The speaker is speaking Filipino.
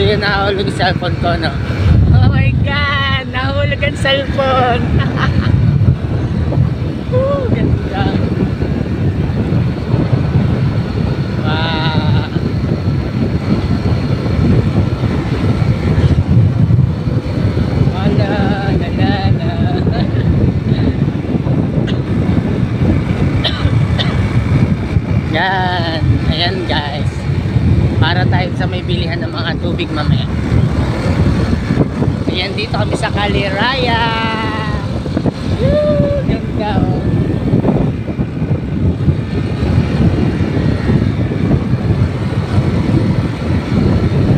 Bigyan nahulog yung cellphone ko, no? Oh my God! Nahulog ang cellphone! Ganda! Wow! Wala! Nalala! Yan! Ayan guys! Para tayo sa may bilihan ng mga tubig mamaya. Ayan, dito kami sa Caliraya. Woo! Ganda oh.